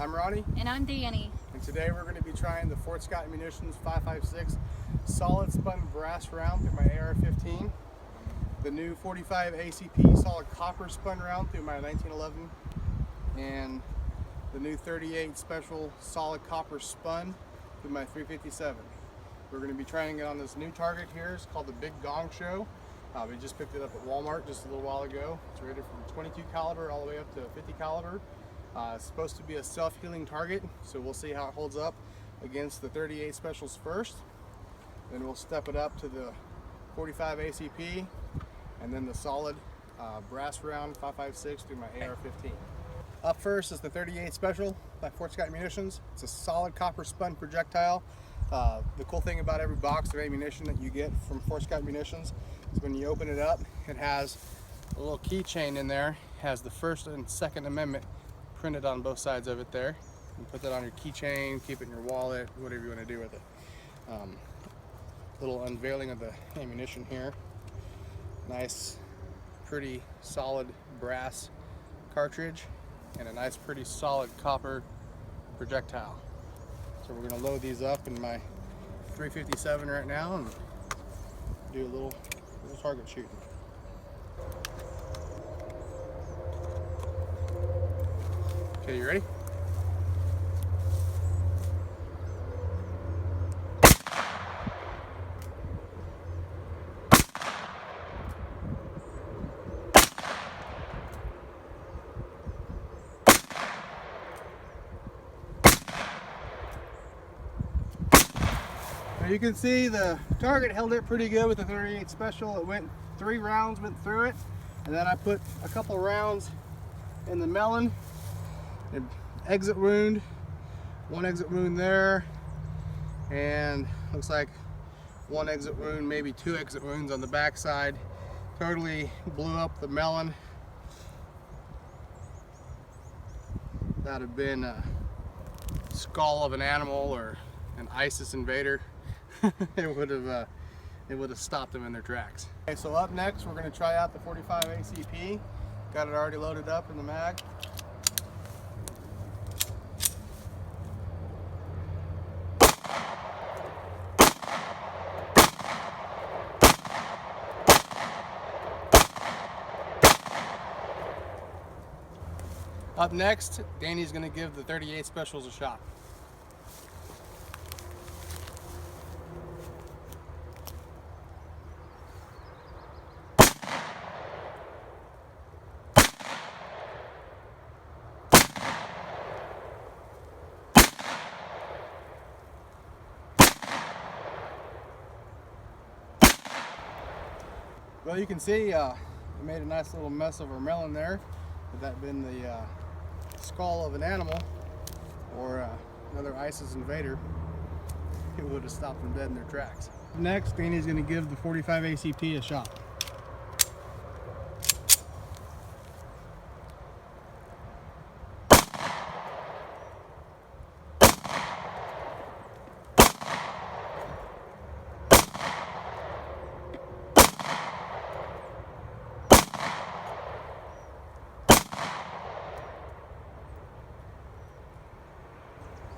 I'm Ronnie. And I'm Danny. And today we're going to be trying the Fortscott Munitions 5.56 solid spun brass round through my AR-15, the new 45 ACP solid copper spun round through my 1911, and the new 38 special solid copper spun through my 357. We're going to be trying it on this new target here. It's called the Big Gong Show. We just picked it up at Walmart just a little while ago. It's rated from 22 caliber all the way up to 50 caliber. It's supposed to be a self-healing target, so we'll see how it holds up against the 38 specials first. Then we'll step it up to the 45 ACP, and then the solid brass round 5.56 through my AR-15. Up first is the 38 special by Fortscott Munitions. It's a solid copper spun projectile. The cool thing about every box of ammunition that you get from Fortscott Munitions is when you open it up, it has a little keychain in there. It has the First and Second Amendment printed on both sides of it there. You put that on your keychain, keep it in your wallet, whatever you want to do with it. Little unveiling of the ammunition here. Nice, pretty solid brass cartridge and a nice, pretty solid copper projectile. So we're going to load these up in my 357 right now and do a little target shooting. Okay, you ready? So you can see the target held it pretty good with the 38 special. It went 3 rounds went through it, and then I put a couple rounds in the melon. An exit wound, one exit wound there, and looks like one exit wound, maybe 2 exit wounds on the back side. Totally blew up the melon. That would have been a skull of an animal or an ISIS invader. it would have stopped them in their tracks. Okay, so up next we're going to try out the 45 ACP. Got it already loaded up in the mag. Up next, Danny's going to give the 38 specials a shot. Well, you can see we made a nice little mess of our melon there. Had that been the skull of an animal or another ISIS invader, it would have stopped them dead in their tracks. Next, Danny's going to give the 45 ACP a shot.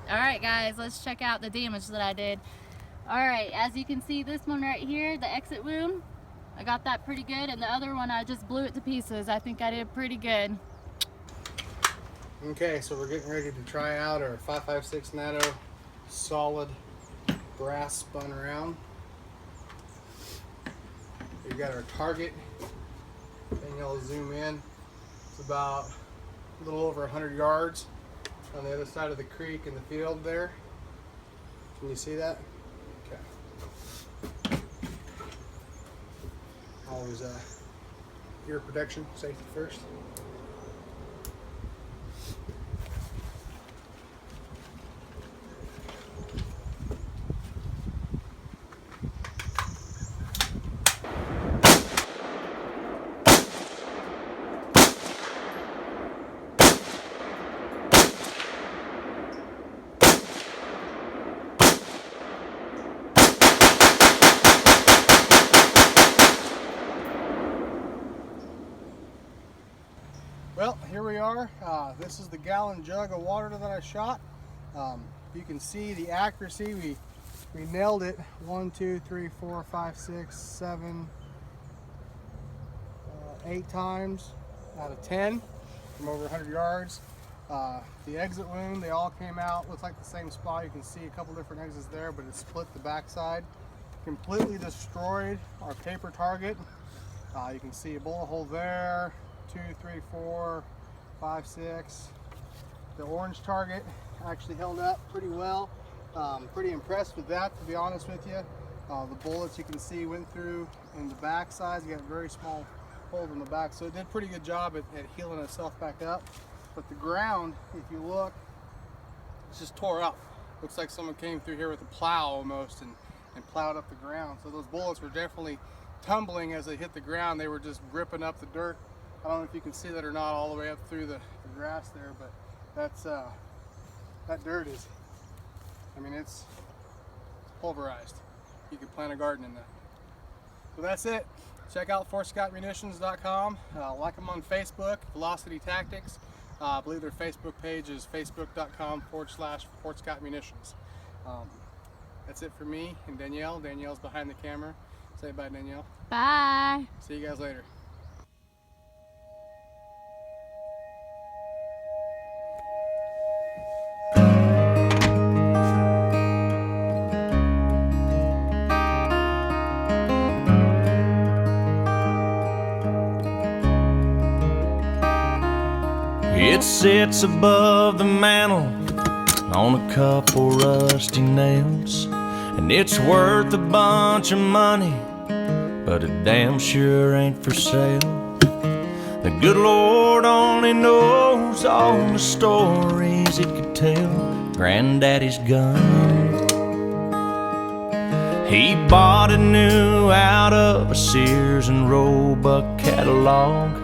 Alright guys, let's check out the damage that I did. Alright, as you can see, this one right here, the exit wound, I got that pretty good, and the other one I just blew it to pieces. I think I did pretty good. Okay, so we're getting ready to try out our 5.56 NATO solid brass spun round. We've got our target, and you'll zoom in. It's about a little over 100 yards on the other side of the creek in the field there. Can you see that? Okay. Always ear protection, safety first. are. This is the gallon jug of water that I shot. You can see the accuracy. We nailed it 1, 2, 3, 4, 5, 6, 7, 8 times out of 10 from over 100 yards. The exit wound, they all came out. Looks like the same spot. You can see a couple different exits there, but it split the backside. Completely destroyed our paper target. You can see a bullet hole there, 2, 3, 4, 5, 6. The orange target actually held up pretty well. Pretty impressed with that, to be honest with you. The bullets you can see went through in the back side. You got a very small hole in the back, so it did a pretty good job at healing itself back up. But the ground, if you look, it's just tore up. Looks like someone came through here with a plow almost and plowed up the ground. So those bullets were definitely tumbling as they hit the ground. They were just ripping up the dirt. I don't know if you can see that or not all the way up through the grass there, but that's that dirt is, I mean, it's pulverized. You could plant a garden in that. So that's it. Check out fortscottmunitions.com. Like them on Facebook, Velocity Tactics. I believe their Facebook page is facebook.com/fortscottmunitions. That's it for me and Danielle. Danielle's behind the camera. Say bye, Danielle. Bye. See you guys later. It sits above the mantel on a couple rusty nails, and it's worth a bunch of money, but it damn sure ain't for sale. The good Lord only knows all the stories it could tell. Granddaddy's gun, he bought it new out of a Sears and Roebuck catalog,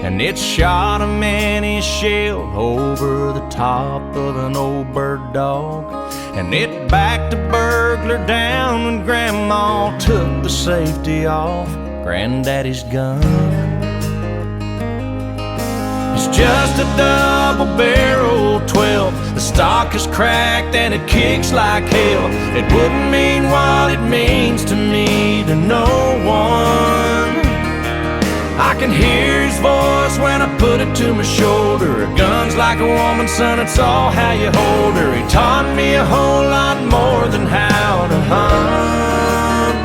and it shot him in his shell over the top of an old bird dog. And it backed a burglar down when Grandma took the safety off Granddaddy's gun. It's just a double-barrel 12. The stock is cracked and it kicks like hell. It wouldn't mean what it means to me to no one. I can hear his voice when I put it to my shoulder. A gun's like a woman, son, it's all how you hold her. He taught me a whole lot more than how to hunt.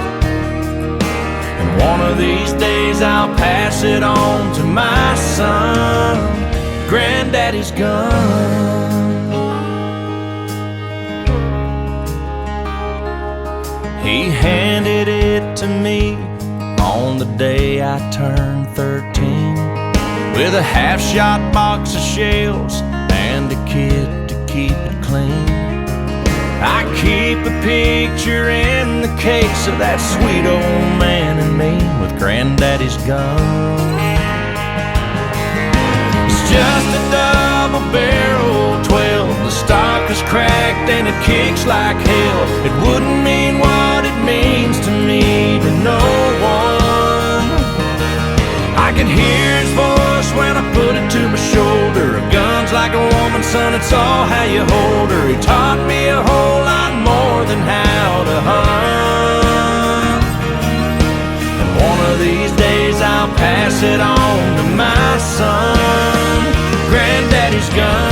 And one of these days I'll pass it on to my son, Granddaddy's gun. He handed it to me on the day I turned 13, with a half-shot box of shells and a kit to keep it clean. I keep a picture in the case of that sweet old man and me with Granddaddy's gun. It's just a double-barrel 12. The stock is cracked and it kicks like hell. It wouldn't mean what it means to me to no one. I can hear his voice when I put it to my shoulder. A gun's like a woman, son, it's all how you hold her. He taught me a whole lot more than how to hunt. And one of these days I'll pass it on to my son, Granddaddy's gun.